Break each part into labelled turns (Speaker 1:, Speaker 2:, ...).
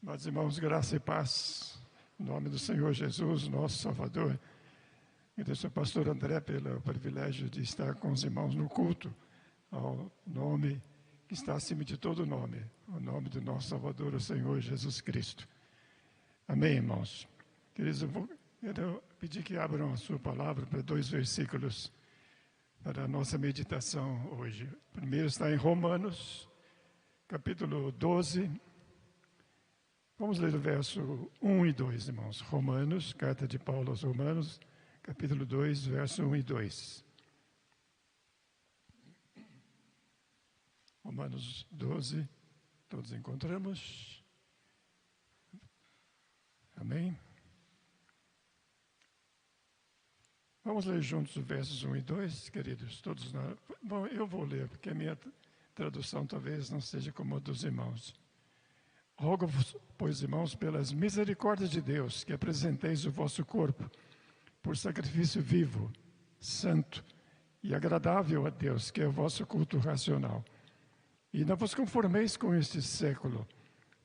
Speaker 1: Meus irmãos, graça e paz, em nome do Senhor Jesus, nosso Salvador. Agradeço ao pastor André pelo privilégio de estar com os irmãos no culto, ao nome que está acima de todo nome, o nome do nosso Salvador, o Senhor Jesus Cristo. Amém, irmãos? Queridos, quero pedir que abram a sua palavra para 2 versículos para a nossa meditação hoje. O primeiro está em Romanos, capítulo 12. Vamos ler o verso 1 e 2, irmãos. Romanos, carta de Paulo aos Romanos, capítulo 2, verso 1 e 2. Romanos 12, todos encontramos? Amém? Vamos ler juntos os versos 1 e 2, queridos? Todos nós. Bom, eu vou ler, porque a minha tradução talvez não seja como a dos irmãos. Rogo-vos, pois, irmãos, pelas misericórdias de Deus, que apresenteis o vosso corpo por sacrifício vivo, santo e agradável a Deus, que é o vosso culto racional. E não vos conformeis com este século,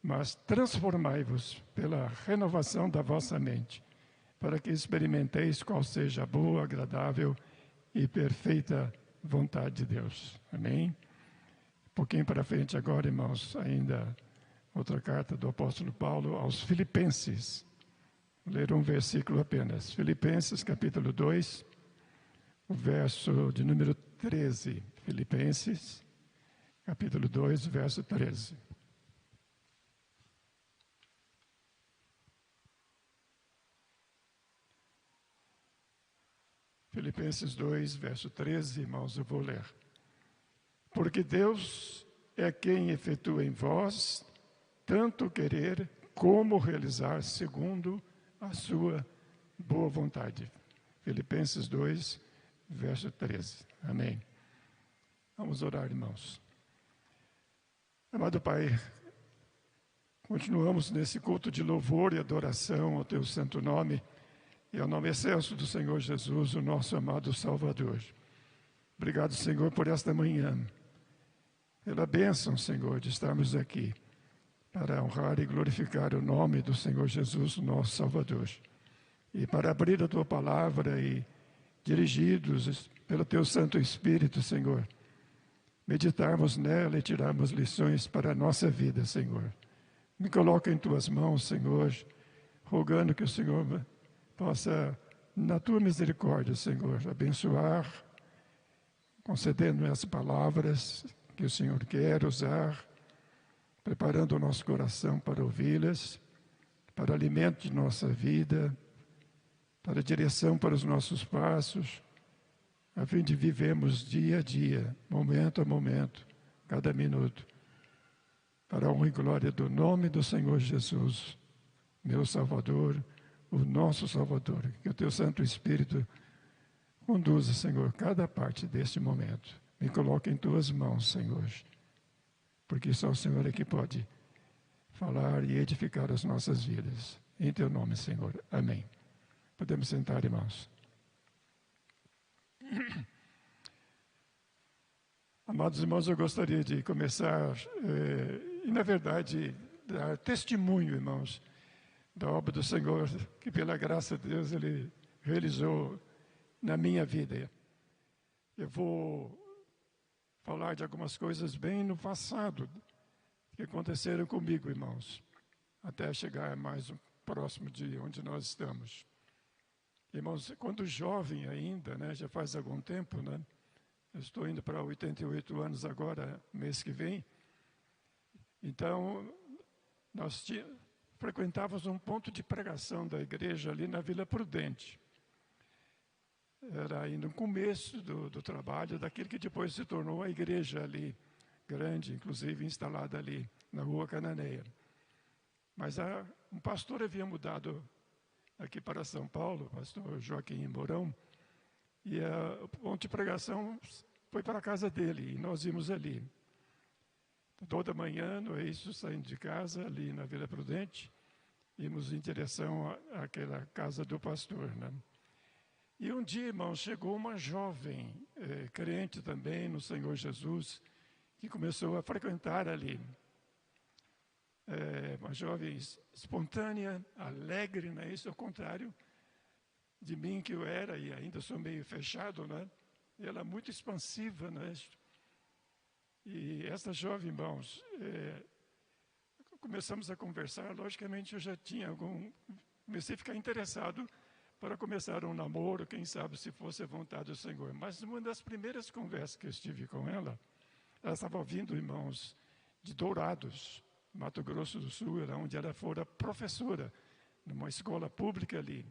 Speaker 1: mas transformai-vos pela renovação da vossa mente, para que experimenteis qual seja a boa, agradável e perfeita vontade de Deus. Amém? Um pouquinho para frente agora, irmãos, ainda outra carta do apóstolo Paulo aos Filipenses. Vou ler um versículo apenas. Filipenses, capítulo 2, o verso de número 13. Filipenses, capítulo 2, verso 13. Filipenses 2, verso 13, irmãos, eu vou ler. Porque Deus é quem efetua em vós tanto querer como realizar segundo a sua boa vontade. Filipenses 2, verso 13. Amém. Vamos orar, irmãos. Amado Pai, continuamos nesse culto de louvor e adoração ao Teu santo nome e ao nome excelso do Senhor Jesus, o nosso amado Salvador. Obrigado, Senhor, por esta manhã, pela bênção, Senhor, de estarmos aqui para honrar e glorificar o nome do Senhor Jesus, nosso Salvador. E para abrir a Tua palavra e, dirigidos pelo Teu Santo Espírito, Senhor, meditarmos nela e tirarmos lições para a nossa vida, Senhor. Me coloca em Tuas mãos, Senhor, rogando que o Senhor possa, na Tua misericórdia, Senhor, abençoar, concedendo as palavras que o Senhor quer usar, preparando o nosso coração para ouvi-las, para alimento de nossa vida, para direção para os nossos passos, a fim de vivermos dia a dia, momento a momento, cada minuto, para a honra e glória do nome do Senhor Jesus, meu Salvador, o nosso Salvador. Que o Teu Santo Espírito conduza, Senhor, cada parte deste momento. Me coloque em Tuas mãos, Senhor, porque só o Senhor é que pode falar e edificar as nossas vidas. Em Teu nome, Senhor. Amém. Podemos sentar, irmãos. Amados irmãos, eu gostaria de começar, e na verdade, dar testemunho, irmãos, da obra do Senhor, que pela graça de Deus Ele realizou na minha vida. Eu vou falar de algumas coisas bem no passado que aconteceram comigo, irmãos, até chegar mais próximo de onde nós estamos. Irmãos, quando jovem ainda, né, já faz algum tempo, né, eu estou indo para 88 anos agora, mês que vem, então nós frequentávamos um ponto de pregação da igreja ali na Vila Prudente. Era aí no começo do trabalho daquele que depois se tornou a igreja ali, grande, inclusive instalada ali na Rua Cananeia. Mas um pastor havia mudado aqui para São Paulo, o pastor Joaquim Mourão, e o ponto de pregação foi para a casa dele, e nós íamos ali. Toda manhã, no eixo, saindo de casa, ali na Vila Prudente, íamos em direção àquela casa do pastor, né? E um dia, irmão, chegou uma jovem, crente também no Senhor Jesus, que começou a frequentar ali. uma jovem espontânea, alegre, né? Isso ao contrário de mim que eu era e ainda sou meio fechado, né? Ela é muito expansiva, né? E essa jovem, irmãos, começamos a conversar, logicamente eu já comecei a ficar interessado para começar um namoro, quem sabe se fosse a vontade do Senhor. Mas uma das primeiras conversas que eu estive com ela estava vindo, irmãos, de Dourados, Mato Grosso do Sul, era onde ela fora professora, numa escola pública ali.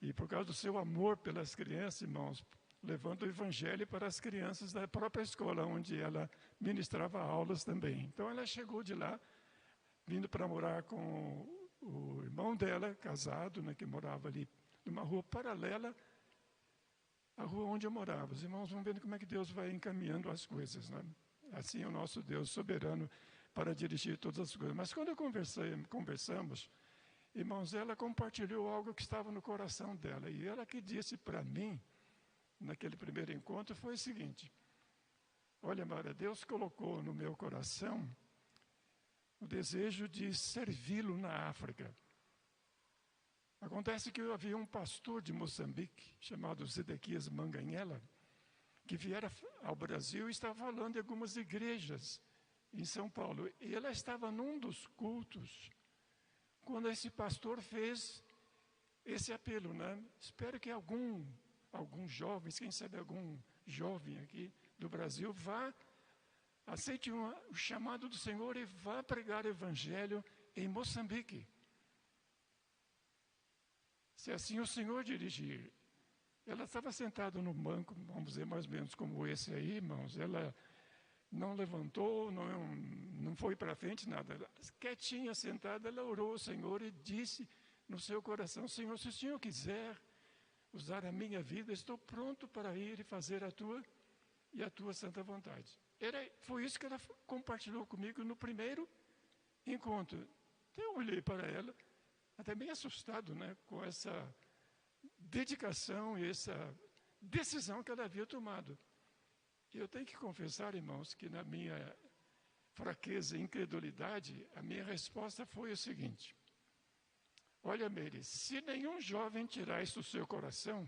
Speaker 1: E por causa do seu amor pelas crianças, irmãos, levando o evangelho para as crianças da própria escola, onde ela ministrava aulas também. Então ela chegou de lá, vindo para morar com o irmão dela, casado, né, que morava ali numa rua paralela à rua onde eu morava. Os irmãos vão vendo como é que Deus vai encaminhando as coisas, né? Assim é o nosso Deus soberano para dirigir todas as coisas. Mas quando conversamos, irmãos, ela compartilhou algo que estava no coração dela. E ela que disse para mim, naquele primeiro encontro, foi o seguinte: olha, Mara, Deus colocou no meu coração o desejo de servi-lo na África. Acontece que havia um pastor de Moçambique, chamado Zedequias Manganhela, que viera ao Brasil e estava falando de algumas igrejas em São Paulo. E ela estava num dos cultos, quando esse pastor fez esse apelo, né? Espero que alguns jovens, quem sabe algum jovem aqui do Brasil, aceite o chamado do Senhor e vá pregar o evangelho em Moçambique. Se assim o Senhor dirigir. Ela estava sentada no banco, vamos dizer mais ou menos como esse aí, irmãos. Ela não levantou, não foi para frente, nada. Ela, quietinha, sentada, ela orou ao Senhor e disse no seu coração: Senhor, se o Senhor quiser usar a minha vida, estou pronto para ir e fazer a tua santa vontade. Foi isso que ela compartilhou comigo no primeiro encontro. Então eu olhei para ela, até bem assustado, né, com essa dedicação e essa decisão que ela havia tomado. E eu tenho que confessar, irmãos, que na minha fraqueza e incredulidade, a minha resposta foi o seguinte: olha, Mary, se nenhum jovem tirar isso do seu coração,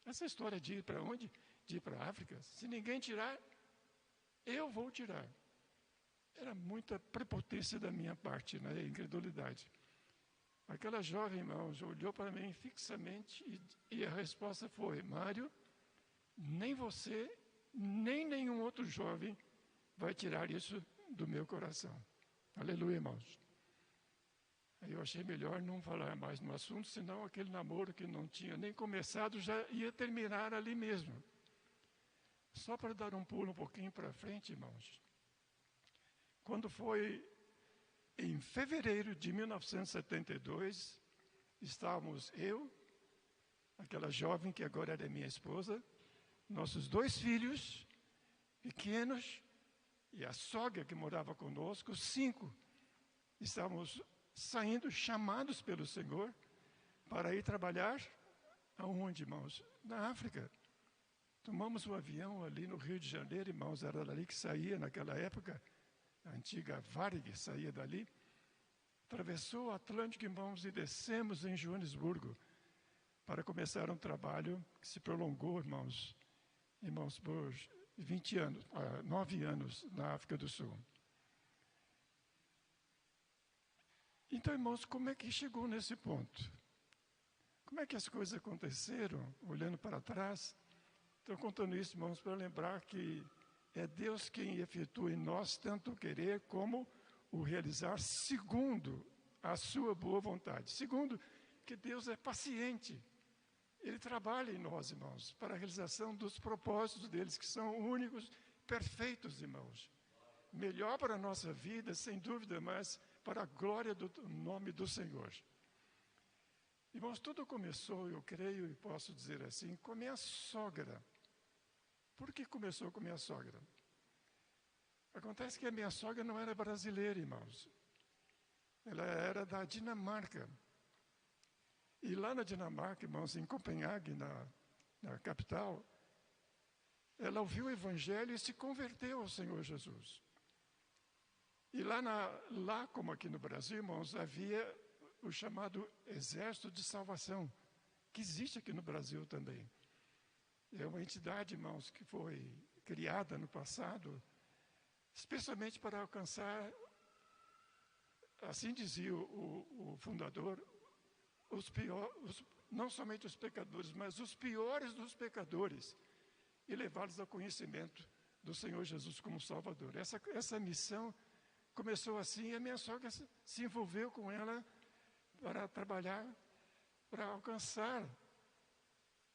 Speaker 1: essa história de ir para onde? De ir para a África, se ninguém tirar, eu vou tirar. Era muita prepotência da minha parte, né? Incredulidade. Aquela jovem, irmãos, olhou para mim fixamente e a resposta foi: Mário, nem você, nem nenhum outro jovem vai tirar isso do meu coração. Aleluia, irmãos. Aí eu achei melhor não falar mais no assunto, senão aquele namoro que não tinha nem começado já ia terminar ali mesmo. Só para dar um pulo um pouquinho para frente, irmãos. Quando foi em fevereiro de 1972, estávamos eu, aquela jovem que agora era minha esposa, nossos 2 filhos pequenos e a sogra que morava conosco, 5. Estávamos saindo, chamados pelo Senhor, para ir trabalhar aonde, irmãos? Na África. Tomamos um avião ali no Rio de Janeiro, irmãos, era dali que saía naquela época, a antiga Varig saía dali, atravessou o Atlântico, irmãos, e descemos em Joanesburgo para começar um trabalho que se prolongou, irmãos, por 9 anos na África do Sul. Então, irmãos, como é que chegou nesse ponto? Como é que as coisas aconteceram, olhando para trás? Estou contando isso, irmãos, para lembrar que é Deus quem efetua em nós tanto o querer como o realizar, segundo a sua boa vontade. Segundo, que Deus é paciente. Ele trabalha em nós, irmãos, para a realização dos propósitos deles, que são únicos, perfeitos, irmãos. Melhor para a nossa vida, sem dúvida, mas para a glória do nome do Senhor. Irmãos, tudo começou, eu creio e posso dizer assim, com a minha sogra. Por que começou com a minha sogra? Acontece que a minha sogra não era brasileira, irmãos. Ela era da Dinamarca. E lá na Dinamarca, irmãos, em Copenhague, na capital, ela ouviu o Evangelho e se converteu ao Senhor Jesus. E lá, como aqui no Brasil, irmãos, havia o chamado Exército de Salvação, que existe aqui no Brasil também. É uma entidade, irmãos, que foi criada no passado, especialmente para alcançar, assim dizia o fundador, não somente os pecadores, mas os piores dos pecadores, e levá-los ao conhecimento do Senhor Jesus como Salvador. Essa missão começou assim, e a minha sogra se envolveu com ela para trabalhar, para alcançar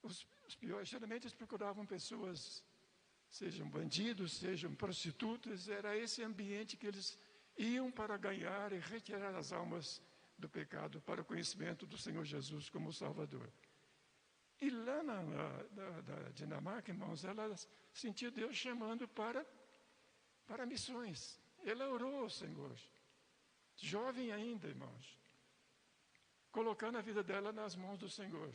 Speaker 1: os piores. Geralmente eles procuravam pessoas, sejam bandidos, sejam prostitutas, era esse ambiente que eles iam para ganhar e retirar as almas do pecado para o conhecimento do Senhor Jesus como Salvador. E lá na Dinamarca, irmãos, ela sentiu Deus chamando para missões. Ela orou ao Senhor, jovem ainda, irmãos, colocando a vida dela nas mãos do Senhor.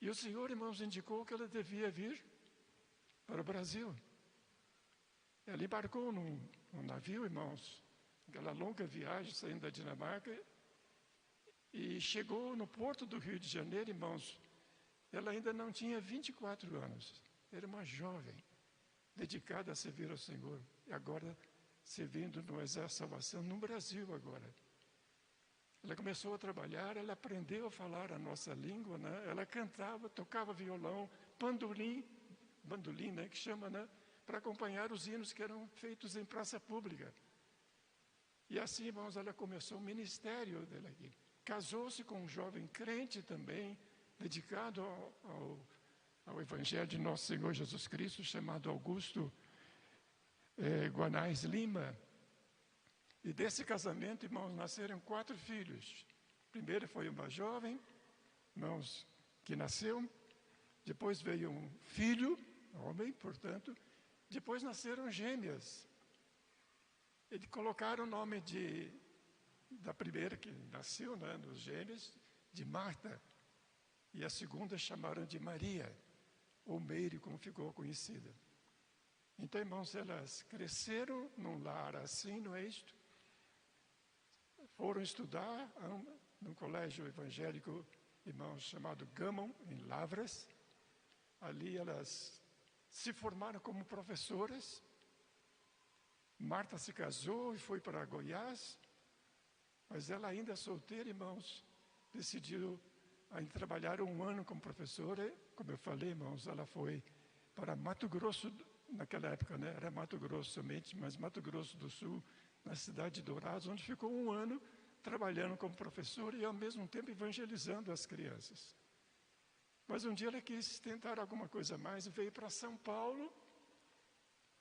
Speaker 1: E o Senhor, irmãos, indicou que ela devia vir para o Brasil. Ela embarcou num navio, irmãos, aquela longa viagem saindo da Dinamarca, e chegou no porto do Rio de Janeiro, irmãos. Ela ainda não tinha 24 anos, era uma jovem, dedicada a servir ao Senhor, e agora servindo no Exército de Salvação no Brasil agora. Ela começou a trabalhar, ela aprendeu a falar a nossa língua, né? Ela cantava, tocava violão, bandolim, né? Que chama, né? Para acompanhar os hinos que eram feitos em praça pública. E assim, irmãos, ela começou o ministério dela aqui. Casou-se com um jovem crente também, dedicado ao Evangelho de Nosso Senhor Jesus Cristo, chamado Augusto Guanais Lima. E desse casamento, irmãos, nasceram 4 filhos. Primeiro foi uma jovem, irmãos, que nasceu. Depois veio um filho, homem, portanto. Depois nasceram gêmeas. Eles colocaram o nome da primeira que nasceu, né, nos gêmeos, de Marta. E a segunda chamaram de Maria, ou Meire, como ficou conhecida. Então, irmãos, elas cresceram num lar assim, no êxito. Foram estudar num colégio evangélico, irmãos, chamado Gammon, em Lavras. Ali elas se formaram como professoras. Marta se casou e foi para Goiás, mas ela ainda solteira, irmãos, decidiu trabalhar 1 ano como professora. Como eu falei, irmãos, ela foi para Mato Grosso, naquela época, né? Era Mato Grosso somente, mas Mato Grosso do Sul, na cidade de Dourados, onde ficou 1 ano trabalhando como professora e ao mesmo tempo evangelizando as crianças. Mas um dia ela quis tentar alguma coisa a mais e veio para São Paulo.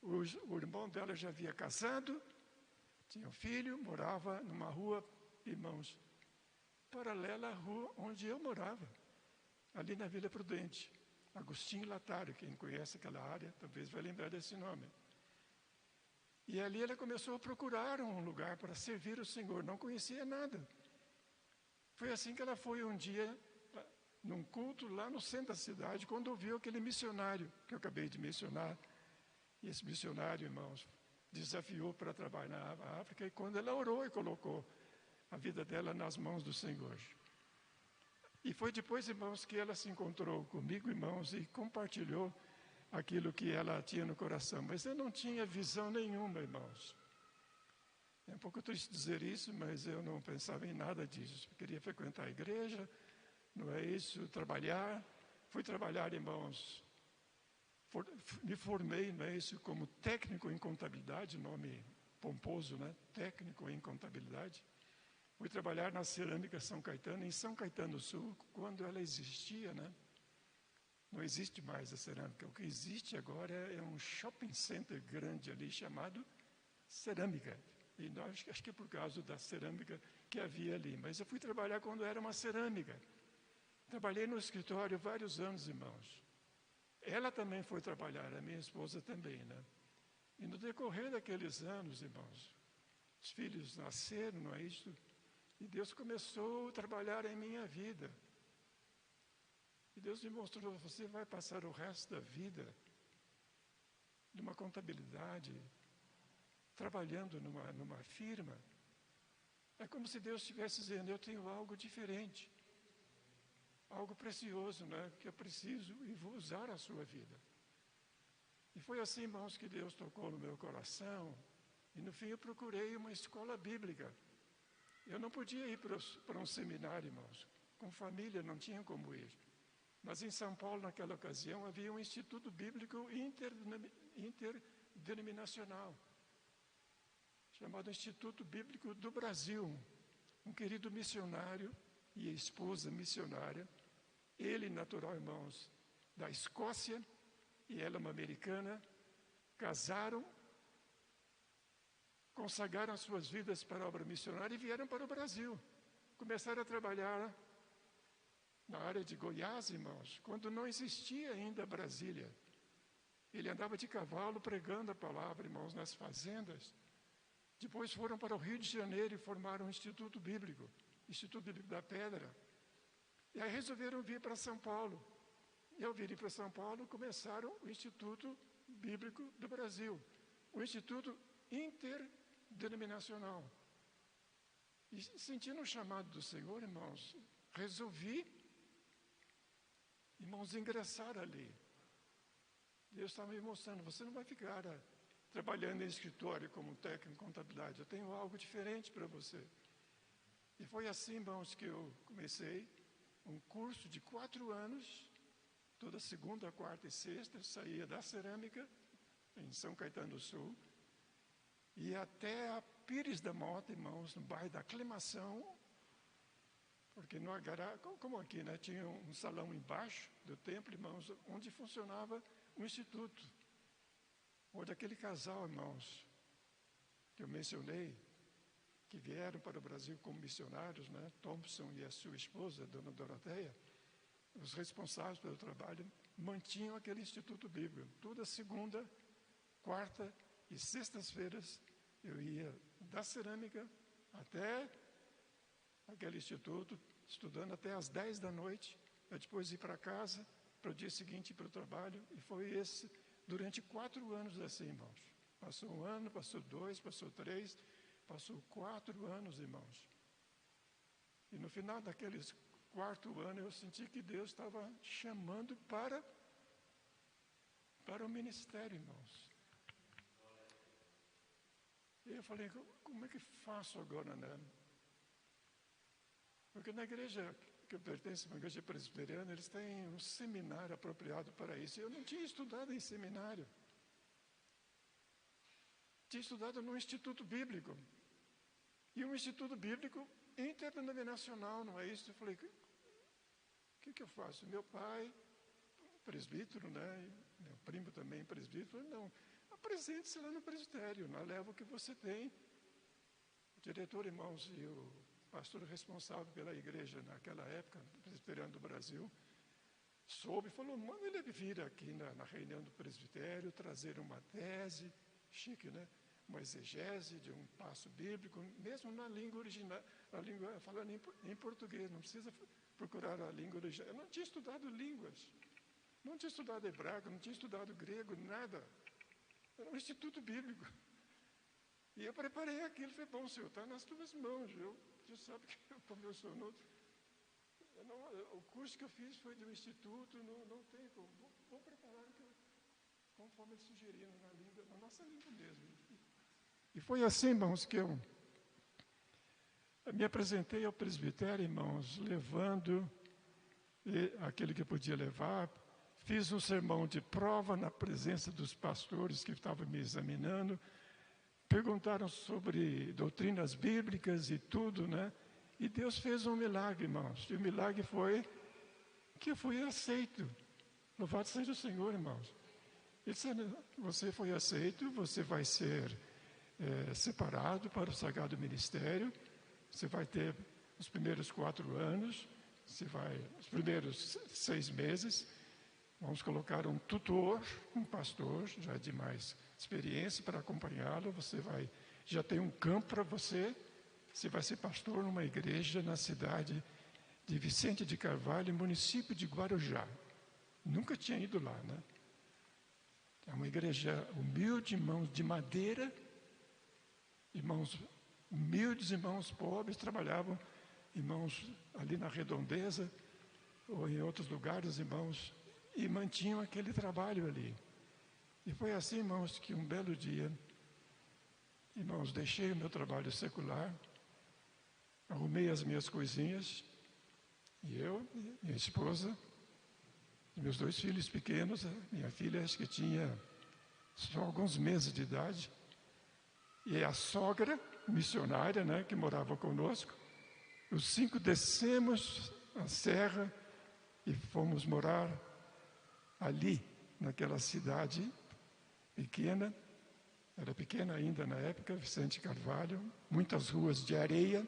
Speaker 1: O irmão dela já havia casado, tinha um filho, morava numa rua, irmãos, paralela à rua onde eu morava, ali na Vila Prudente. Agostinho Latário, quem conhece aquela área, talvez vai lembrar desse nome. E ali ela começou a procurar um lugar para servir o Senhor, não conhecia nada. Foi assim que ela foi um dia, num culto lá no centro da cidade, quando ouviu aquele missionário que eu acabei de mencionar. E esse missionário, irmãos, desafiou para trabalhar na África, e quando ela orou e colocou a vida dela nas mãos do Senhor. E foi depois, irmãos, que ela se encontrou comigo, irmãos, e compartilhou aquilo que ela tinha no coração. Mas eu não tinha visão nenhuma, irmãos. É um pouco triste dizer isso, mas eu não pensava em nada disso. Eu queria frequentar a igreja, não é isso, trabalhar. Fui trabalhar, irmãos, me formei, não é isso, como técnico em contabilidade, nome pomposo, né? Técnico em contabilidade. Fui trabalhar na Cerâmica São Caetano, em São Caetano do Sul, quando ela existia, né? Não existe mais a cerâmica. O que existe agora é um shopping center grande ali, chamado Cerâmica. E nós, acho que é por causa da cerâmica que havia ali. Mas eu fui trabalhar quando era uma cerâmica. Trabalhei no escritório vários anos, irmãos. Ela também foi trabalhar, a minha esposa também, né? E no decorrer daqueles anos, irmãos, os filhos nasceram, não é isso? E Deus começou a trabalhar em minha vida. E Deus me mostrou, você vai passar o resto da vida numa contabilidade, trabalhando numa firma. É como se Deus estivesse dizendo, eu tenho algo diferente, algo precioso, né, que eu preciso e vou usar a sua vida. E foi assim, irmãos, que Deus tocou no meu coração, e no fim eu procurei uma escola bíblica. Eu não podia ir para um seminário, irmãos, com família não tinha como ir. Mas em São Paulo, naquela ocasião, havia um instituto bíblico interdenominacional, chamado Instituto Bíblico do Brasil. Um querido missionário e esposa missionária, ele natural, irmãos, da Escócia, e ela uma americana, casaram, consagraram as suas vidas para a obra missionária e vieram para o Brasil. Começaram a trabalhar na área de Goiás, irmãos, quando não existia ainda Brasília. Ele andava de cavalo pregando a palavra, irmãos, nas fazendas. Depois foram para o Rio de Janeiro e formaram um Instituto Bíblico da Pedra. E aí resolveram vir para São Paulo. E ao virem para São Paulo, começaram o Instituto Bíblico do Brasil, o Instituto Interdenominacional. E sentindo o chamado do Senhor, irmãos, resolvi, irmãos, ingressar ali. Deus estava me mostrando, você não vai ficar trabalhando em escritório como técnico em contabilidade, eu tenho algo diferente para você. E foi assim, irmãos, que eu comecei um curso de 4 anos, toda segunda, quarta e sexta, eu saía da cerâmica, em São Caetano do Sul, e até a Pires da Mota, irmãos, no bairro da Aclimação, porque no Agará, como aqui, né, tinha um salão embaixo do templo, irmãos, onde funcionava um instituto, onde aquele casal, irmãos, que eu mencionei, que vieram para o Brasil como missionários, né, Thompson e a sua esposa, Dona Doroteia, os responsáveis pelo trabalho, mantinham aquele instituto bíblico. Toda segunda, quarta e sextas-feiras, eu ia da cerâmica até aquele instituto, estudando até às 10 da noite, para depois ir para casa, para o dia seguinte ir para o trabalho, e foi esse, durante 4 anos assim, irmãos. Passou 1 ano, passou 2, passou 3, passou 4 anos, irmãos. E no final daqueles 4º ano, eu senti que Deus estava chamando para o ministério, irmãos. E eu falei, como é que faço agora, né? Porque na igreja que eu pertenço, uma igreja presbiteriana, eles têm um seminário apropriado para isso. Eu não tinha estudado em seminário. Tinha estudado no Instituto Bíblico. E um Instituto Bíblico interdenominacional, não é isso? Eu falei, o que eu faço? Meu pai, presbítero, né? Meu primo também presbítero, não. Apresente-se lá no presbitério, não leva o que você tem. O diretor, irmãos, e o pastor responsável pela igreja naquela época, presbiteriano do Brasil, soube e falou, manda ele vir aqui na reunião do presbitério, trazer uma tese, chique, né? Uma exegese de um passo bíblico, mesmo na língua original, falando em português, não precisa procurar a língua original. Eu não tinha estudado línguas, não tinha estudado hebraico, não tinha estudado grego, nada. Era um instituto bíblico. E eu preparei aquilo, falei, bom, Senhor, está nas tuas mãos, você sabe que como eu sou novo. O curso que eu fiz foi do instituto, não tem como. Vou preparar conforme eles sugeriram na nossa língua mesmo. E foi assim, irmãos, que eu me apresentei ao presbitério, irmãos, levando aquele que eu podia levar. Fiz um sermão de prova na presença dos pastores que estavam me examinando. Perguntaram sobre doutrinas bíblicas e tudo, né? E Deus fez um milagre, irmãos. E o milagre foi que eu fui aceito. Louvado seja o Senhor, irmãos. Ele disse, você foi aceito, você vai ser separado para o sagrado ministério, você vai ter os primeiros 4 anos, os primeiros 6 meses, vamos colocar um tutor, um pastor, já de mais experiência para acompanhá-lo, já tem um campo para você vai ser pastor numa igreja na cidade de Vicente de Carvalho, município de Guarujá. Nunca tinha ido lá, né? É uma igreja humilde, mãos de madeira, irmãos humildes, irmãos pobres, trabalhavam, irmãos ali na Redondeza, ou em outros lugares, irmãos, e mantinham aquele trabalho ali. E foi assim, irmãos, que um belo dia, irmãos, deixei o meu trabalho secular, arrumei as minhas coisinhas, e eu, minha esposa, meus 2 filhos pequenos, minha filha acho que tinha só alguns meses de idade, e a sogra missionária, né, que morava conosco, os 5 descemos a serra e fomos morar ali, naquela cidade pequena, era pequena ainda na época, Vicente Carvalho, muitas ruas de areia,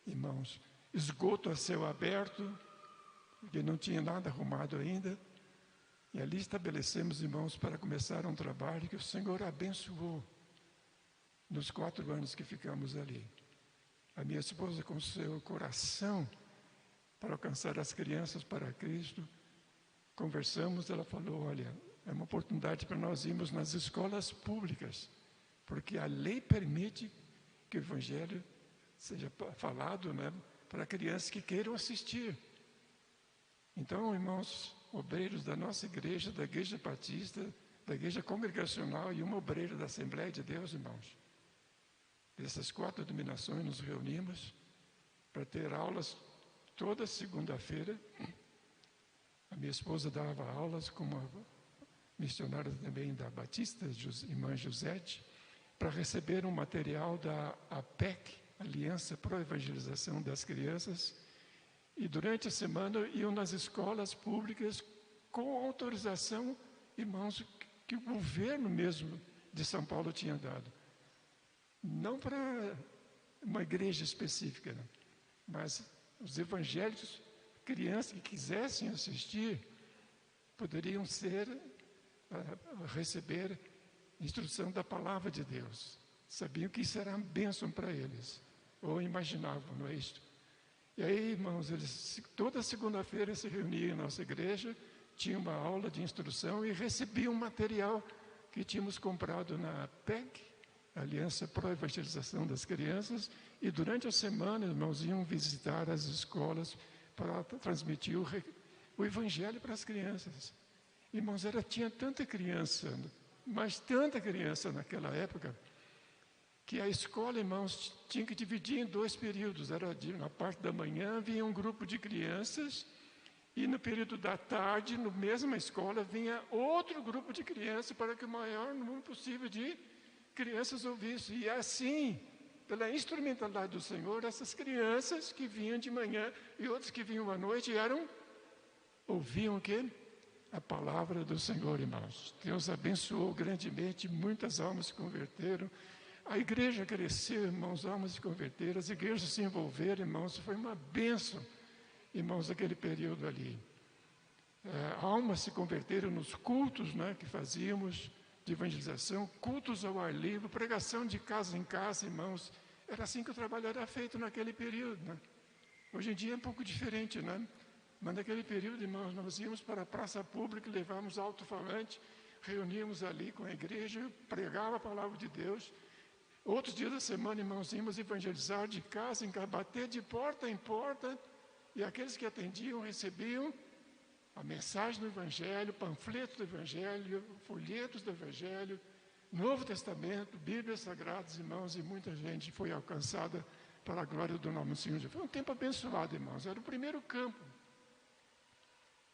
Speaker 1: irmãos, esgoto a céu aberto, porque não tinha nada arrumado ainda, e ali estabelecemos, irmãos, para começar um trabalho que o Senhor abençoou nos 4 anos que ficamos ali. A minha esposa, com seu coração para alcançar as crianças para Cristo, conversamos, ela falou, olha, é uma oportunidade para nós irmos nas escolas públicas, porque a lei permite que o Evangelho seja falado, né, para crianças que queiram assistir. Então, irmãos, obreiros da nossa igreja, da Igreja Batista, da Igreja Congregacional e uma obreira da Assembleia de Deus, irmãos, dessas 4 denominações nos reunimos para ter aulas toda segunda-feira. A minha esposa dava aulas como missionária também da Batista, irmã Josete, para receber um material da APEC, Aliança Pro Evangelização das Crianças, e durante a semana iam nas escolas públicas com autorização, irmãos, que o governo mesmo de São Paulo tinha dado. Não para uma igreja específica, né? Mas os evangélicos, crianças que quisessem assistir, poderiam receber instrução da palavra de Deus. Sabiam que isso era uma bênção para eles, ou imaginavam, não é isto? E aí, irmãos, eles toda segunda-feira se reuniam em nossa igreja, tinham uma aula de instrução e recebiam material que tínhamos comprado na PEC, Aliança Pro Evangelização das Crianças, e durante a semana, irmãos, iam visitar as escolas para transmitir o Evangelho para as crianças. Irmãos, tinha tanta criança, mas tanta criança naquela época, que a escola, irmãos, tinha que dividir em 2 períodos. Na parte da manhã vinha um grupo de crianças, e no período da tarde, na mesma escola, vinha outro grupo de crianças para que o maior número possível de crianças ouvissem. E assim, pela instrumentalidade do Senhor, essas crianças que vinham de manhã e outros que vinham à noite ouviam o quê? A palavra do Senhor, irmãos. Deus abençoou grandemente, muitas almas se converteram. A igreja cresceu, irmãos, almas se converteram, as igrejas se envolveram, irmãos, foi uma bênção, irmãos, aquele período ali. Almas se converteram nos cultos, né, que fazíamos de evangelização, cultos ao ar livre, pregação de casa em casa, irmãos. Era assim que o trabalho era feito naquele período, né? Hoje em dia é um pouco diferente, né? Mas naquele período, irmãos, nós íamos para a praça pública, levávamos alto-falante, reuníamos ali com a igreja, pregava a palavra de Deus. Outros dias da semana, irmãos, íamos evangelizar de casa em casa, bater de porta em porta, e aqueles que atendiam recebiam a mensagem do Evangelho, panfletos do Evangelho, folhetos do Evangelho, Novo Testamento, Bíblias Sagradas, irmãos, e muita gente foi alcançada para a glória do nome do Senhor. Foi um tempo abençoado, irmãos, era o primeiro campo.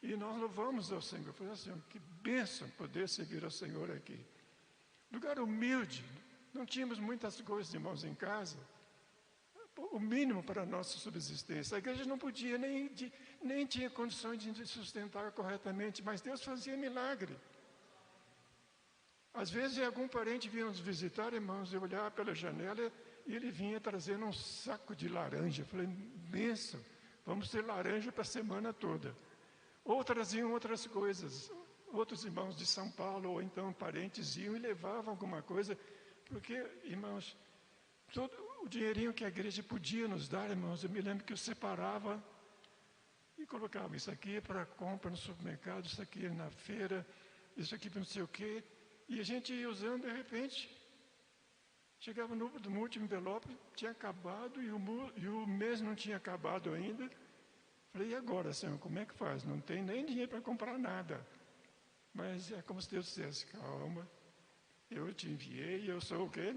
Speaker 1: E nós louvamos ao Senhor, falamos assim, que bênção poder servir ao Senhor aqui. Lugar humilde, não tínhamos muitas coisas, irmãos, em casa, o mínimo para a nossa subsistência. A igreja não podia, nem tinha condições de sustentar corretamente, mas Deus fazia milagre. Às vezes algum parente vinha nos visitar, irmãos, eu olhava pela janela e ele vinha trazendo um saco de laranja. Eu falei, bênção, vamos ter laranja para a semana toda. Ou traziam outras coisas, outros irmãos de São Paulo, ou então parentes iam e levavam alguma coisa, porque, irmãos, todo o dinheirinho que a igreja podia nos dar, irmãos, eu me lembro que eu separava e colocava isso aqui para compra no supermercado, isso aqui na feira, isso aqui para não sei o quê, e a gente ia usando, de repente, Chegava no último envelope, tinha acabado e o mês não tinha acabado ainda. Falei, e agora, Senhor, como é que faz? Não tem nem dinheiro para comprar nada. Mas é como se Deus dissesse, calma, eu te enviei e eu sou o quê?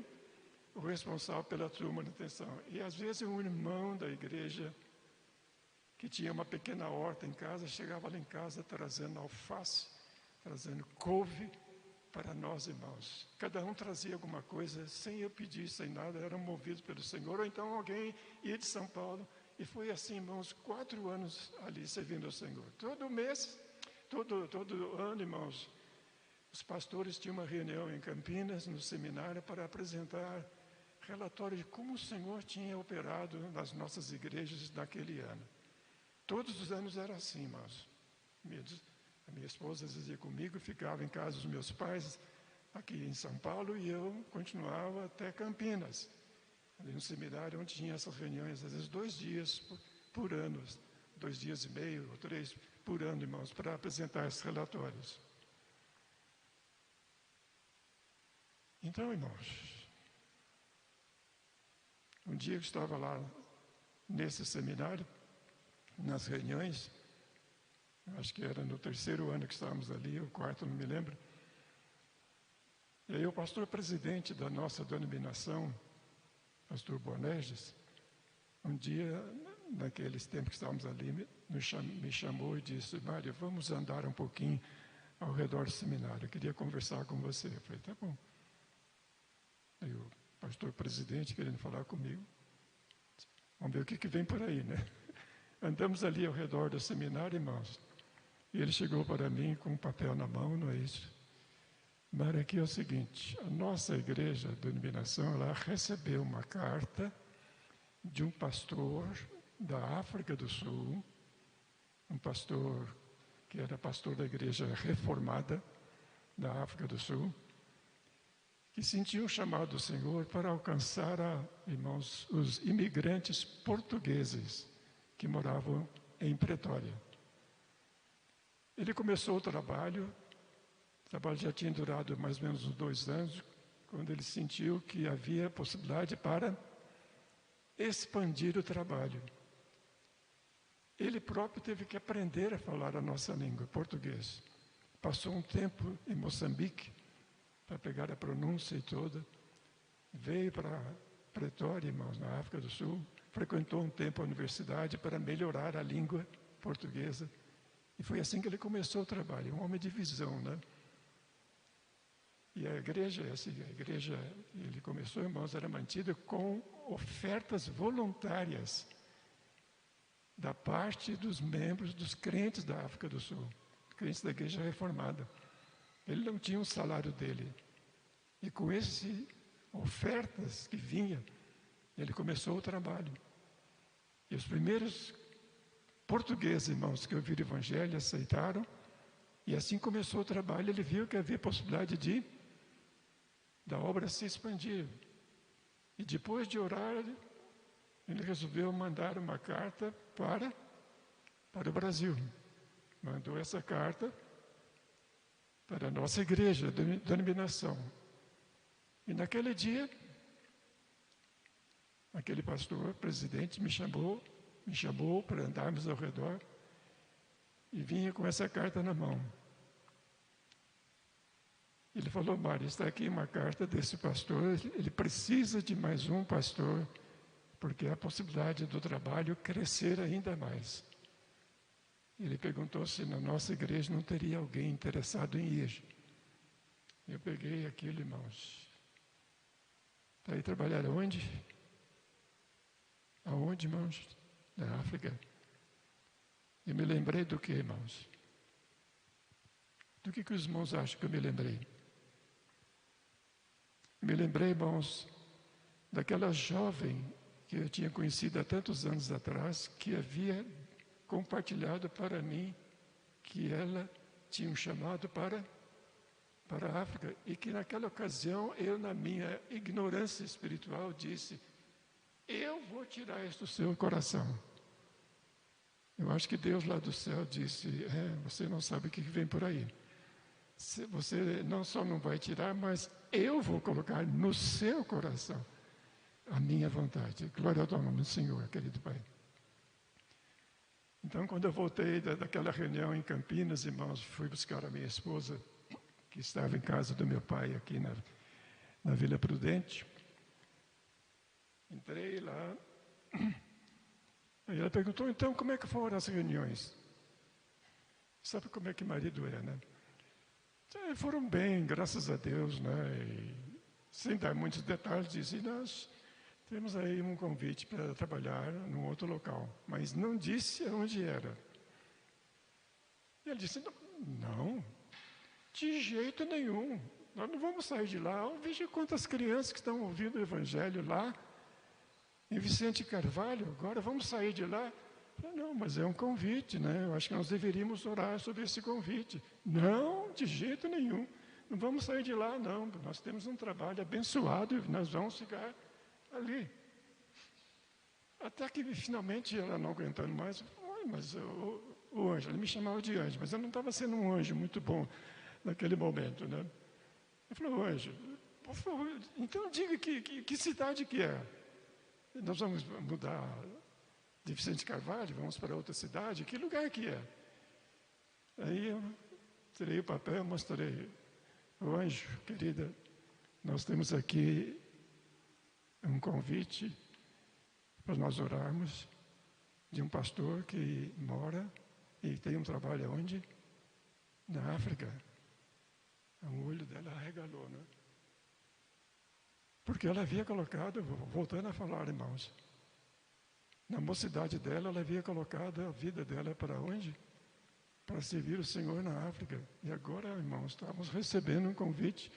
Speaker 1: O responsável pela tua manutenção. E às vezes um irmão da igreja, que tinha uma pequena horta em casa, chegava lá em casa trazendo alface, trazendo couve para nós, irmãos. Cada um trazia alguma coisa, sem eu pedir, sem nada, eram movidos pelo Senhor. Ou então alguém ia de São Paulo. E foi assim, irmãos, 4 anos ali servindo ao Senhor. Todo mês, todo ano, irmãos, os pastores tinham uma reunião em Campinas, no seminário, para apresentar relatório de como o Senhor tinha operado nas nossas igrejas naquele ano. Todos os anos era assim, irmãos. A minha esposa dizia comigo, ficava em casa dos meus pais, aqui em São Paulo, e eu continuava até Campinas, ali no seminário, onde tinha essas reuniões, às vezes 2 dias por ano, 2 dias e meio, ou 3 por ano, irmãos, para apresentar esses relatórios. Então, irmãos, um dia eu estava lá nesse seminário, nas reuniões, acho que era no 3º ano que estávamos ali, ou 4º, não me lembro. E aí o pastor presidente da nossa denominação, pastor Boanerges, um dia, naqueles tempos que estávamos ali, me chamou e disse, Mário, vamos andar um pouquinho ao redor do seminário, eu queria conversar com você. Eu falei, tá bom. Aí o pastor presidente querendo falar comigo, vamos ver o que vem por aí, né? Andamos ali ao redor do seminário, irmãos, e ele chegou para mim com um papel na mão, não é isso? Mas aqui é o seguinte, a nossa igreja, a denominação, ela recebeu uma carta de um pastor da África do Sul, um pastor que era pastor da igreja reformada da África do Sul, que sentiu um chamado do Senhor para alcançar, irmãos, os imigrantes portugueses que moravam em Pretória. Ele começou o trabalho já tinha durado mais ou menos uns 2 anos, quando ele sentiu que havia possibilidade para expandir o trabalho. Ele próprio teve que aprender a falar a nossa língua, português. Passou um tempo em Moçambique, para pegar a pronúncia e toda. Veio para Pretória, irmãos, na África do Sul, frequentou um tempo a universidade para melhorar a língua portuguesa. E foi assim que ele começou o trabalho, um homem de visão, né? E a igreja, ele começou, irmãos, era mantida com ofertas voluntárias da parte dos membros, dos crentes da África do Sul, crentes da igreja reformada. Ele não tinha um salário dele. E com essas ofertas que vinha, ele começou o trabalho. E os primeiros portugueses, irmãos, que ouviram o Evangelho, aceitaram. E assim começou o trabalho. Ele viu que havia possibilidade da obra se expandir. E depois de orar, ele resolveu mandar uma carta para o Brasil. Mandou essa carta para a nossa igreja, denominação. E naquele dia, aquele pastor, presidente, me chamou para andarmos ao redor e vinha com essa carta na mão. Ele falou, Mário, está aqui uma carta desse pastor, ele precisa de mais um pastor, porque há a possibilidade do trabalho crescer ainda mais. Ele perguntou se na nossa igreja não teria alguém interessado em ir. Eu peguei aquilo, irmãos. Está aí trabalhar aonde? Aonde, irmãos? Na África. E me lembrei do que, irmãos? Do que os irmãos acham que eu me lembrei? Me lembrei, irmãos, daquela jovem que eu tinha conhecido há tantos anos atrás, que havia compartilhado para mim que ela tinha um chamado para a África, e que naquela ocasião eu, na minha ignorância espiritual, disse, eu vou tirar isso do seu coração. Eu acho que Deus lá do céu disse, você não sabe o que vem por aí. você não só não vai tirar, mas eu vou colocar no seu coração a minha vontade. Glória ao nome do Senhor, querido Pai. Então, quando eu voltei daquela reunião em Campinas, irmãos, fui buscar a minha esposa, que estava em casa do meu pai aqui na Vila Prudente. Entrei lá, aí ela perguntou, então, como é que foram as reuniões? Sabe como é que marido é, né? Foram bem, graças a Deus, né? E, sem dar muitos detalhes, disse, nós temos aí um convite para trabalhar num outro local, mas não disse onde era. E ele disse, não, de jeito nenhum, nós não vamos sair de lá. Veja quantas crianças que estão ouvindo o Evangelho lá, em Vicente Carvalho, agora vamos sair de lá. Não, mas é um convite, né? Eu acho que nós deveríamos orar sobre esse convite. Não, de jeito nenhum, não vamos sair de lá, não. Nós temos um trabalho abençoado e nós vamos ficar ali. Até que finalmente ela não aguentando mais, mas o anjo, ele me chamava de anjo, mas eu não estava sendo um anjo muito bom naquele momento, né? Ele falou, anjo, por favor, então diga que cidade que é. Nós vamos mudar de Vicente Carvalho, vamos para outra cidade, que lugar que é? Aí eu tirei o papel, mostrei, o anjo, querida, nós temos aqui um convite para nós orarmos de um pastor que mora e tem um trabalho onde? Na África. O olho dela arregalou, né? Porque ela havia colocado, voltando a falar, irmãos, na mocidade dela, ela havia colocado a vida dela para onde? Para servir o Senhor na África. E agora, irmãos, estamos recebendo um convite.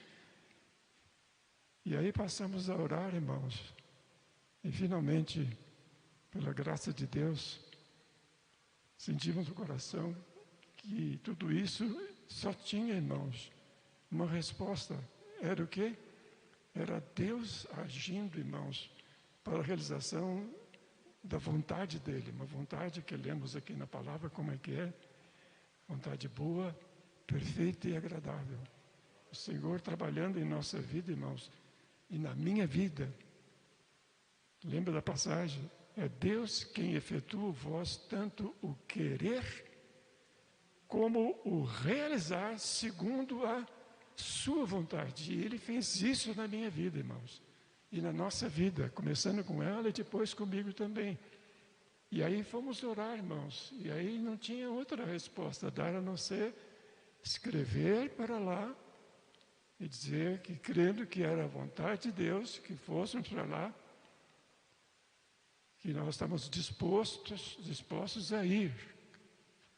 Speaker 1: E aí passamos a orar, irmãos. E finalmente, pela graça de Deus, sentimos no coração que tudo isso só tinha, irmãos, uma resposta. Era o quê? Era Deus agindo, irmãos, para a realização da vontade dEle. Uma vontade que lemos aqui na palavra, como é que é? Vontade boa, perfeita e agradável. O Senhor trabalhando em nossa vida, irmãos, e na minha vida. Lembra da passagem? É Deus quem efetua em vós tanto o querer como o realizar segundo a sua vontade. E Ele fez isso na minha vida, irmãos. E na nossa vida, começando com ela e depois comigo também. E aí fomos orar, irmãos. E aí não tinha outra resposta a dar a não ser escrever para lá e dizer que, crendo que era a vontade de Deus, que fôssemos para lá, que nós estamos dispostos a ir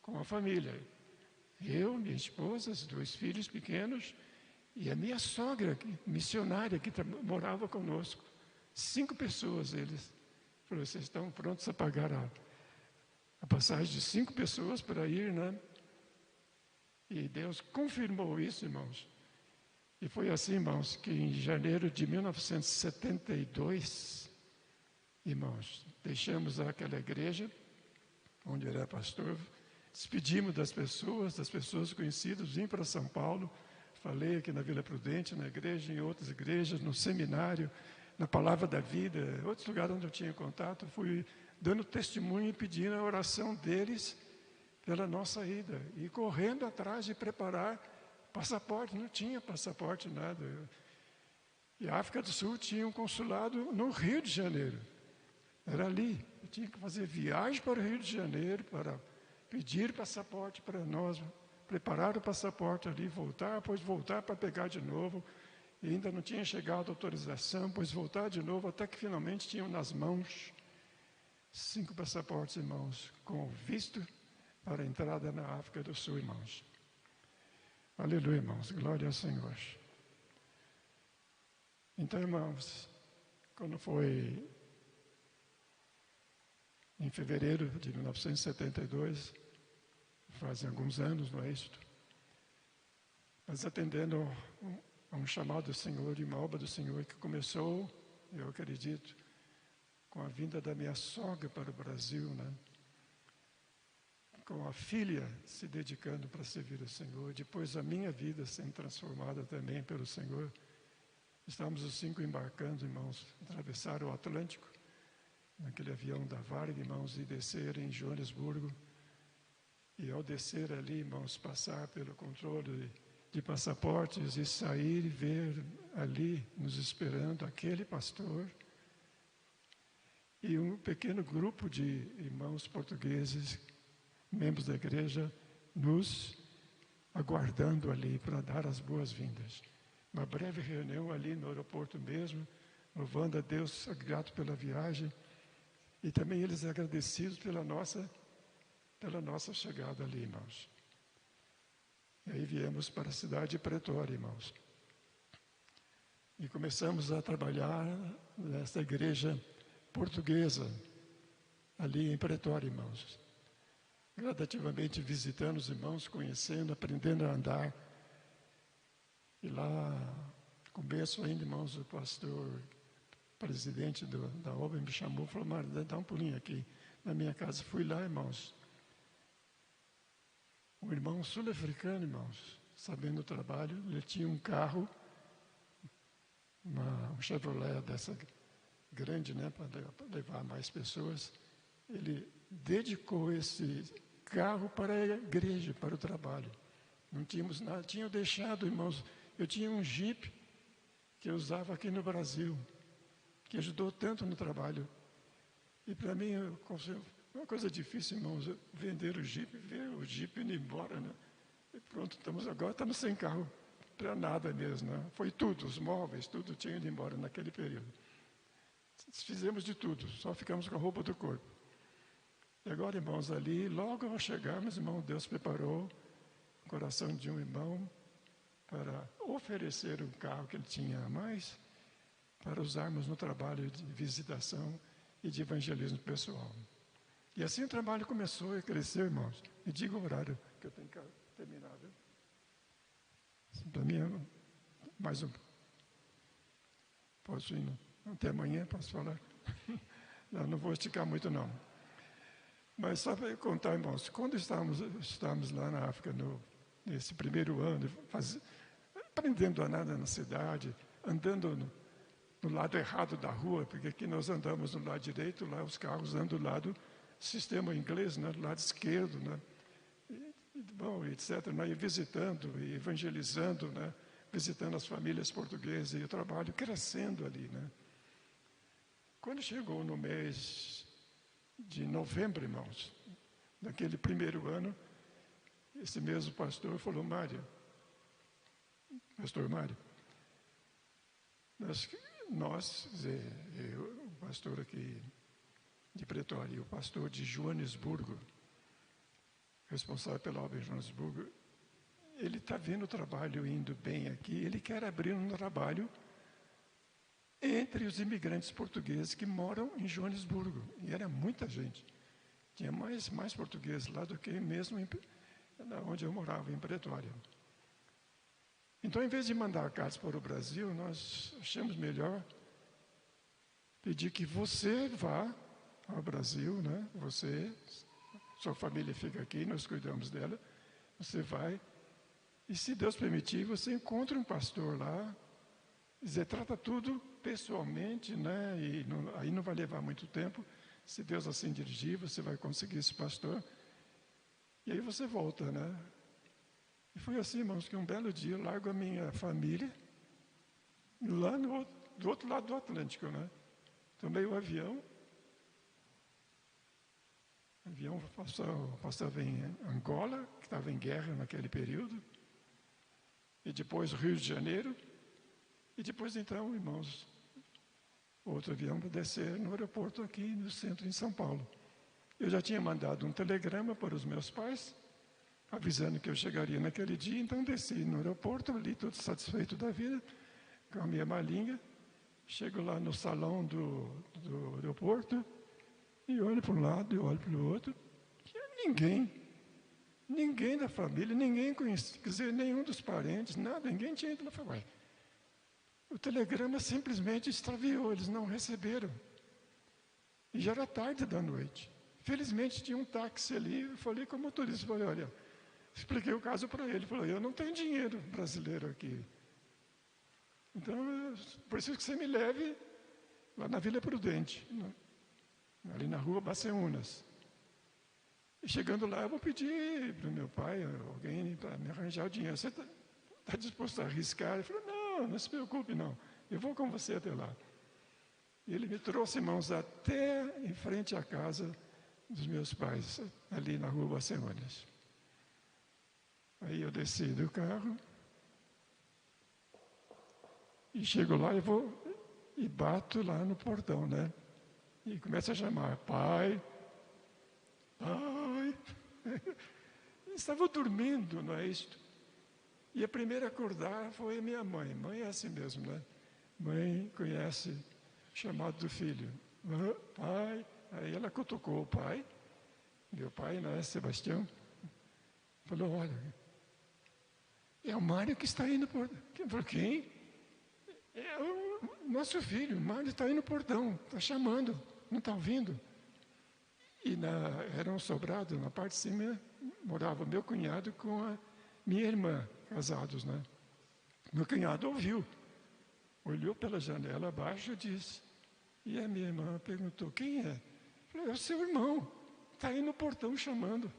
Speaker 1: com a família. Eu, minha esposa, os 2 filhos pequenos e a minha sogra, missionária, que morava conosco. 5 pessoas eles. Falou, vocês estão prontos a pagar a passagem de 5 pessoas para ir, né? E Deus confirmou isso, irmãos. E foi assim, irmãos, que em janeiro de 1972, irmãos, deixamos aquela igreja, onde eu era pastor, despedimos das pessoas conhecidas, vim para São Paulo, falei aqui na Vila Prudente, na igreja, em outras igrejas, no seminário, na Palavra da Vida, outros lugares onde eu tinha contato, fui dando testemunho e pedindo a oração deles pela nossa ida, e correndo atrás de preparar passaporte, não tinha passaporte, nada. E a África do Sul tinha um consulado no Rio de Janeiro, era ali, eu tinha que fazer viagem para o Rio de Janeiro, para pedir passaporte para nós, preparar o passaporte ali, voltar, depois voltar para pegar de novo, e ainda não tinha chegado a autorização, depois voltar de novo, até que finalmente tinham nas mãos 5 passaportes, irmãos, com visto para a entrada na África do Sul, irmãos. Aleluia, irmãos, glória ao Senhor. Então, irmãos, quando foi em fevereiro de 1972, fazem alguns anos, não é isto? Mas atendendo a um chamado do Senhor e uma obra do Senhor que começou, eu acredito, com a vinda da minha sogra para o Brasil, né? com a filha se dedicando para servir o Senhor, depois a minha vida sendo transformada também pelo Senhor. Estávamos os 5 embarcando, irmãos, atravessaram o Atlântico, naquele avião da Varg, irmãos, e descer em Joanesburgo. E ao descer ali, irmãos, passar pelo controle de passaportes e sair e ver ali, nos esperando, aquele pastor e um pequeno grupo de irmãos portugueses, membros da igreja, nos aguardando ali para dar as boas-vindas. Uma breve reunião ali no aeroporto mesmo, louvando a Deus, grato pela viagem, e também eles agradecidos pela nossa chegada ali, irmãos. E aí viemos para a cidade de Pretória, irmãos. E começamos a trabalhar nessa igreja portuguesa, ali em Pretória, irmãos. Gradativamente visitando os irmãos, conhecendo, aprendendo a andar. E lá, começo ainda, irmãos, o pastor, presidente da obra, me chamou e falou: Mário, dá um pulinho aqui na minha casa. Fui lá, irmãos. Um irmão sul-africano, irmãos, sabendo o trabalho, ele tinha um carro, um Chevrolet dessa grande, né, para levar mais pessoas. Ele dedicou esse carro para a igreja, para o trabalho. Não tínhamos nada, tinha deixado, irmãos, eu tinha um Jeep que eu usava aqui no Brasil, que ajudou tanto no trabalho. E para mim, uma coisa difícil, irmãos, vender o Jeep, ver o Jeep indo embora, né? E pronto, agora estamos sem carro para nada mesmo, né? Foi tudo, os móveis, tudo tinha ido embora naquele período. Fizemos de tudo, só ficamos com a roupa do corpo. E agora, irmãos, ali, logo ao chegarmos, irmão, Deus preparou o coração de um irmão para oferecer um carro que ele tinha a mais, para usarmos no trabalho de visitação e de evangelismo pessoal. E assim o trabalho começou a crescer, irmãos. Me diga o horário que eu tenho que terminar, viu? Para mim, mais um. Posso ir? Até amanhã, posso falar? Não vou esticar muito, não. Mas só para contar, irmãos, quando estávamos lá na África, nesse primeiro ano, aprendendo a nada na cidade, andando no lado errado da rua, porque aqui nós andamos no lado direito, lá os carros andam do lado sistema inglês, né, do lado esquerdo, né, bom, etc. Né, e visitando, e evangelizando, né, visitando as famílias portuguesas, e o trabalho crescendo ali, né. Quando chegou no mês de novembro, irmãos, naquele primeiro ano, esse mesmo pastor falou: Pastor Mário, nós, o pastor aqui de Pretória e o pastor de Joanesburgo, responsável pela obra em Joanesburgo, ele está vendo o trabalho indo bem aqui, ele quer abrir um trabalho entre os imigrantes portugueses que moram em Joanesburgo. E era muita gente. Tinha mais portugueses lá do que mesmo onde eu morava, em Pretória. Então, em vez de mandar cartas para o Brasil, nós achamos melhor pedir que você vá ao Brasil, né? Sua família fica aqui, nós cuidamos dela. Você vai, e se Deus permitir, você encontra um pastor lá, trata tudo pessoalmente, né? E aí não vai levar muito tempo. Se Deus assim dirigir, você vai conseguir esse pastor. E aí você volta, né? E foi assim, irmãos, que um belo dia eu largo a minha família lá do outro lado do Atlântico, né? Tomei o avião passava em Angola, que estava em guerra naquele período, e depois Rio de Janeiro, e depois então, irmãos, outro avião para descer no aeroporto aqui no centro, em São Paulo. Eu já tinha mandado um telegrama para os meus pais, avisando que eu chegaria naquele dia, então desci no aeroporto, ali todo satisfeito da vida, com a minha malinha, chego lá no salão do aeroporto, e olho para um lado e olho para o outro, ninguém da família, ninguém conhecia, quer dizer, nenhum dos parentes, nada, ninguém tinha ido lá. Falei: o telegrama simplesmente extraviou, eles não receberam. E já era tarde da noite. Felizmente tinha um táxi ali, eu falei com o motorista, falei, olha, expliquei o caso para ele, falei, eu não tenho dinheiro brasileiro aqui. Então, eu preciso que você me leve lá na Vila Prudente, ali na rua Baceunas. E chegando lá, eu vou pedir para o meu pai, alguém, para me arranjar o dinheiro. Você está disposto a arriscar? Ele falou, não se preocupe, não. Eu vou com você até lá. E ele me trouxe, irmãos, até em frente à casa dos meus pais, ali na rua Baceunas. Aí eu desci do carro e chego lá e bato lá no portão, né? E começo a chamar, pai. Estava dormindo, não é isto? E a primeira a acordar foi a minha mãe. Mãe é assim mesmo, né? Mãe conhece o chamado do filho. Pai. Aí ela cutucou o pai, meu pai, né, Sebastião. Falou, olha, é o Mário que está aí no portão. Falei, quem? É o nosso filho, o Mário está aí no portão, está chamando, não está ouvindo? E era um sobrado, na parte de cima morava meu cunhado com a minha irmã, casados, né? Meu cunhado ouviu, olhou pela janela abaixo e disse, e a minha irmã perguntou, quem é? Falei, é o seu irmão, está aí no portão chamando.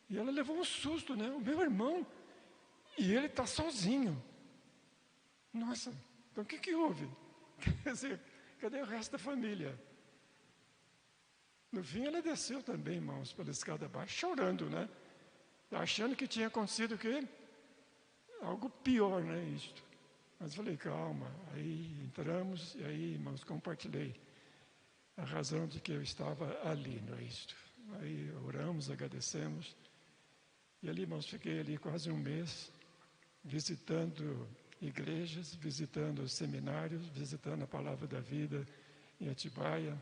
Speaker 1: E ela levou um susto, né? O meu irmão, e ele está sozinho. Nossa, então o que houve? Quer dizer, cadê o resto da família? No fim, ela desceu também, irmãos, pela escada abaixo, chorando, né? Achando que tinha acontecido o quê? Algo pior, né, isto. Mas falei, calma. Aí entramos, e aí, irmãos, compartilhei a razão de que eu estava ali, não é isto. Aí oramos, agradecemos. E ali, irmãos, fiquei ali quase um mês, visitando igrejas, visitando seminários, visitando a Palavra da Vida em Atibaia,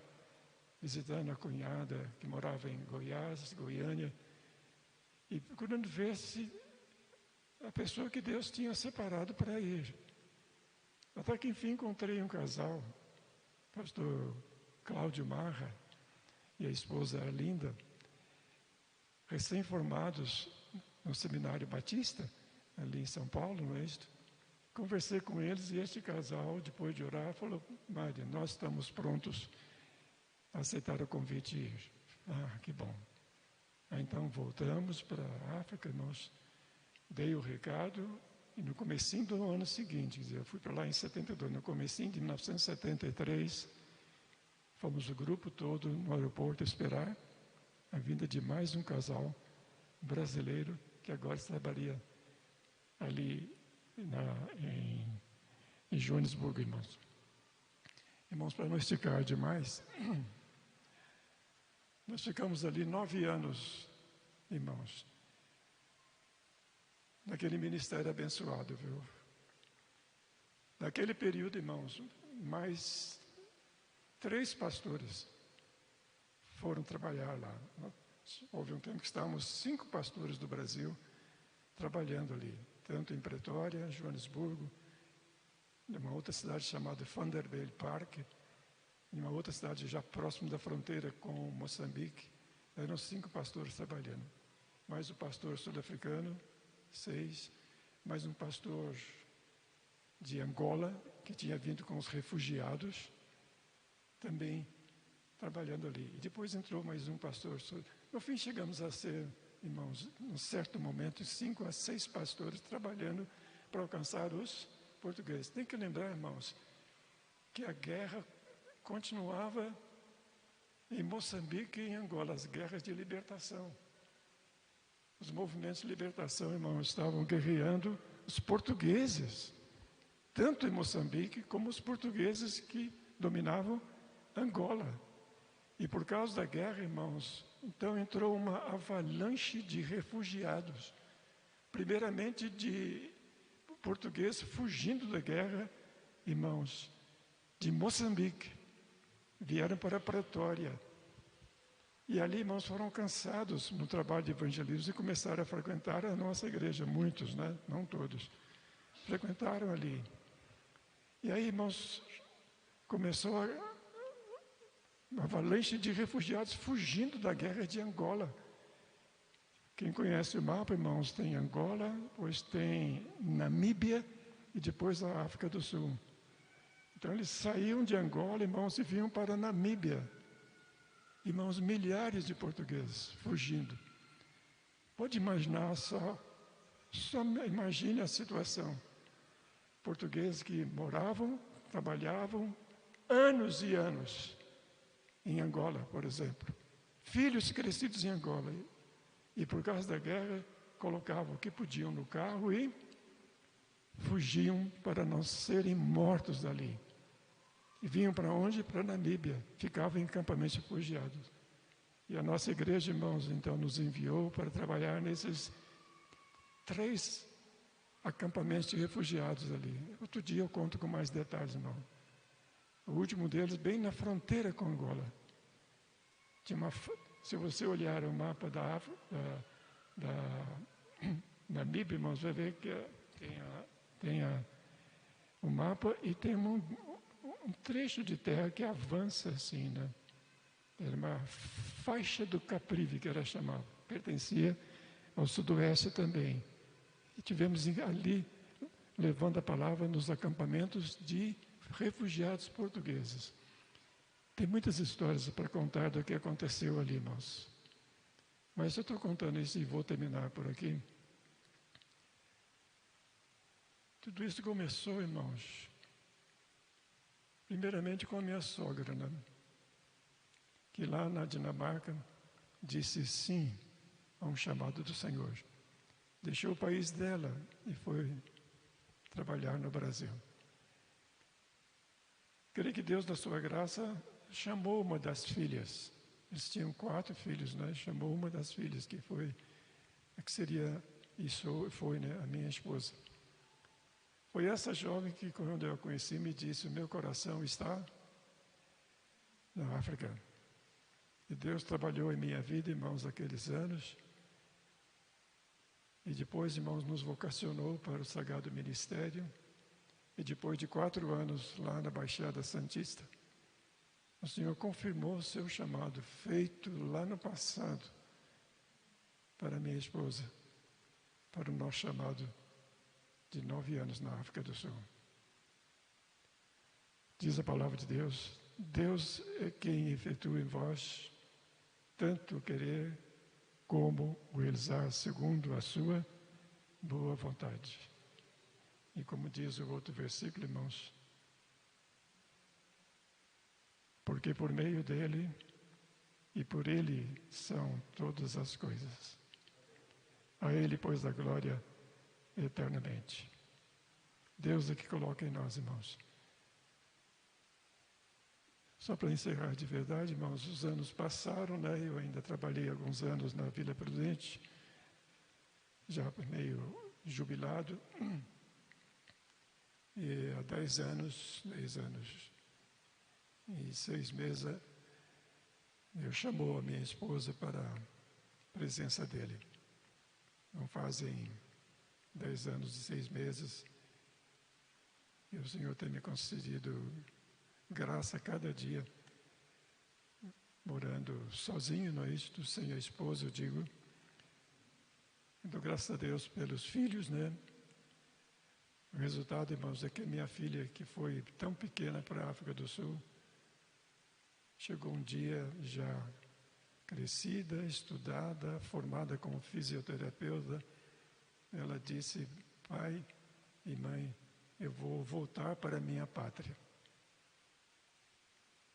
Speaker 1: visitando a cunhada que morava em Goiás, Goiânia, e procurando ver se a pessoa que Deus tinha separado para ir. Até que enfim encontrei um casal, pastor Cláudio Marra e a esposa Arlinda, recém-formados no Seminário Batista, ali em São Paulo, não é isto? Conversei com eles e este casal, depois de orar, falou, Mário, nós estamos prontos a aceitar o convite e ir. Que bom. Então voltamos para a África, nós dei o recado e no comecinho do ano seguinte, quer dizer, eu fui para lá em 72, no comecinho de 1973, fomos o grupo todo no aeroporto esperar a vinda de mais um casal brasileiro que agora trabalharia ali em Joanesburgo, irmãos. Irmãos, para não esticar demais, nós ficamos ali 9 anos, irmãos, naquele ministério abençoado, viu? Naquele período, irmãos, mais 3 pastores foram trabalhar lá. Houve um tempo que estávamos 5 pastores do Brasil trabalhando ali, tanto em Pretória, Joanesburgo, numa outra cidade chamada Vanderbilt Park, em uma outra cidade já próximo da fronteira com Moçambique. Eram 5 pastores trabalhando. Mais o pastor sul-africano, 6, mais um pastor de Angola, que tinha vindo com os refugiados, também trabalhando ali. E depois entrou mais um pastor. No fim, chegamos a ser, irmãos, num certo momento, 5 a 6 pastores trabalhando para alcançar os portugueses. Tem que lembrar, irmãos, que a guerra continuava em Moçambique e em Angola, as guerras de libertação. Os movimentos de libertação, irmãos, estavam guerreando os portugueses, tanto em Moçambique como os portugueses que dominavam Angola. E por causa da guerra, irmãos, então entrou uma avalanche de refugiados, primeiramente de portugueses fugindo da guerra, irmãos, de Moçambique, vieram para Pretória. E ali, irmãos, foram cansados no trabalho de evangelismo e começaram a frequentar a nossa igreja, muitos, né? Não todos, frequentaram ali. E aí, irmãos, começou uma avalanche de refugiados fugindo da guerra de Angola. Quem conhece o mapa, irmãos, tem Angola, depois tem Namíbia e depois a África do Sul. Então eles saíam de Angola, irmãos, e vinham para a Namíbia. Irmãos, milhares de portugueses fugindo. Pode imaginar só imagine a situação. Portugueses que moravam, trabalhavam anos e anos em Angola, por exemplo. Filhos crescidos em Angola. E por causa da guerra, colocavam o que podiam no carro e fugiam para não serem mortos dali. E vinham para onde? Para a Namíbia. Ficavam em acampamentos refugiados. E a nossa igreja, irmãos, então nos enviou para trabalhar nesses 3 acampamentos de refugiados ali. Outro dia eu conto com mais detalhes, irmão. O último deles, bem na fronteira com Angola. Se você olhar o mapa da Namíbia, irmãos, vai ver que tem o mapa e tem um trecho de terra que avança assim, né? Era uma faixa do Caprivi, que era chamada. Pertencia ao sudoeste também. E tivemos ali, levando a palavra nos acampamentos de refugiados portugueses. Tem muitas histórias para contar do que aconteceu ali, irmãos. Mas eu estou contando isso e vou terminar por aqui. Tudo isso começou, irmãos, primeiramente com a minha sogra, né? Que lá na Dinamarca disse sim a um chamado do Senhor. Deixou o país dela e foi trabalhar no Brasil. Creio que Deus, na sua graça, chamou uma das filhas. Eles tinham 4 filhos, né? Chamou uma das filhas, que seria, foi, né, a minha esposa. Foi essa jovem que, quando eu a conheci, me disse: o meu coração está na África. E Deus trabalhou em minha vida, irmãos, aqueles anos. E depois, irmãos, nos vocacionou para o Sagrado Ministério. E depois de 4 anos lá na Baixada Santista, o Senhor confirmou o seu chamado, feito lá no passado, para minha esposa, para o nosso chamado de 9 anos na África do Sul. Diz a palavra de Deus: Deus é quem efetua em vós tanto o querer como o realizar segundo a sua boa vontade. E como diz o outro versículo, irmãos, porque por meio dele e por ele são todas as coisas. A ele, pois, a glória eternamente. Deus é que coloca em nós, irmãos. Só para encerrar de verdade, irmãos, os anos passaram, né? Eu ainda trabalhei alguns anos na Vila Prudente, já meio jubilado. E há 10 anos e 6 meses, Deus chamou a minha esposa para a presença dele. Não fazem 10 anos e 6 meses, e o Senhor tem me concedido graça a cada dia, morando sozinho, não é isto, sem a esposa, eu digo. Dou graças a Deus pelos filhos, né? O resultado, irmãos, é que minha filha, que foi tão pequena para a África do Sul, chegou um dia já crescida, estudada, formada como fisioterapeuta. Ela disse: pai e mãe, eu vou voltar para a minha pátria.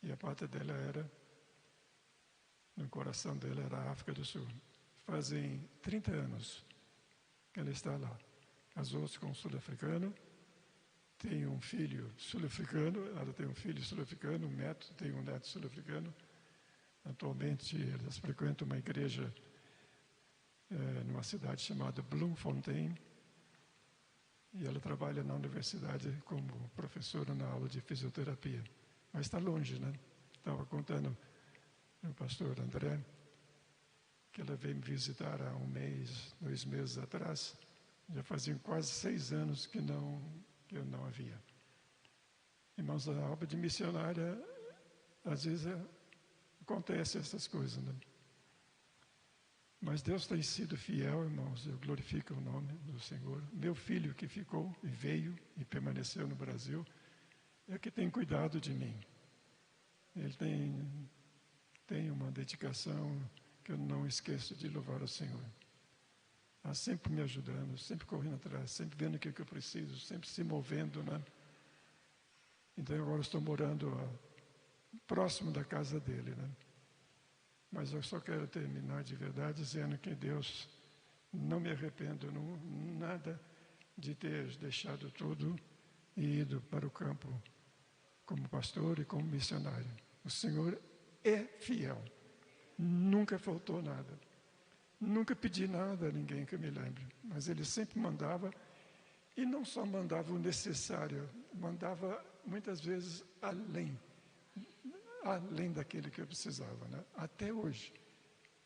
Speaker 1: E a pátria dela no coração dela era a África do Sul. Fazem 30 anos que ela está lá. Casou-se com um sul-africano, tem um filho sul-africano, ela tem um filho sul-africano, tem um neto sul-africano. Atualmente elas frequentam uma igreja numa cidade chamada Bloemfontein, e ela trabalha na universidade como professora na aula de fisioterapia. Mas está longe, né? Estava contando o pastor André que ela veio me visitar há 1 mês, 2 meses atrás. Já faziam quase 6 anos que eu não a via. Irmãos, a obra de missionária, às vezes, acontecem essas coisas, né? Mas Deus tem sido fiel, irmãos, eu glorifico o nome do Senhor. Meu filho que ficou e veio e permaneceu no Brasil, é que tem cuidado de mim. Ele tem uma dedicação que eu não esqueço de louvar ao Senhor. Está sempre me ajudando, sempre correndo atrás, sempre vendo o que eu preciso, sempre se movendo, né? Então agora estou morando próximo da casa dele, né? Mas eu só quero terminar de verdade dizendo que Deus, não me arrependo nada de ter deixado tudo e ido para o campo como pastor e como missionário. O Senhor é fiel, nunca faltou nada, nunca pedi nada a ninguém que eu me lembre, mas Ele sempre mandava, e não só mandava o necessário, mandava muitas vezes além daquele que eu precisava, né? Até hoje,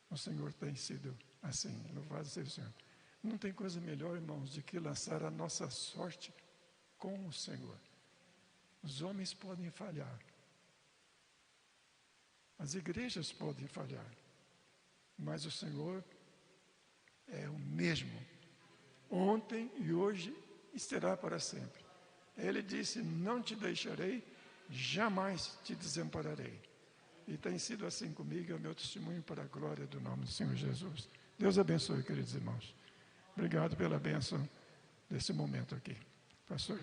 Speaker 1: o Senhor tem sido assim, louvado seja o Senhor. Não tem coisa melhor, irmãos, do que lançar a nossa sorte com o Senhor. Os homens podem falhar, as igrejas podem falhar, mas o Senhor é o mesmo, ontem e hoje e será para sempre. Ele disse, não te deixarei, jamais te desampararei. E tem sido assim comigo, é o meu testemunho para a glória do nome do Senhor Jesus. Deus abençoe, queridos irmãos. Obrigado pela bênção desse momento aqui. Pastor.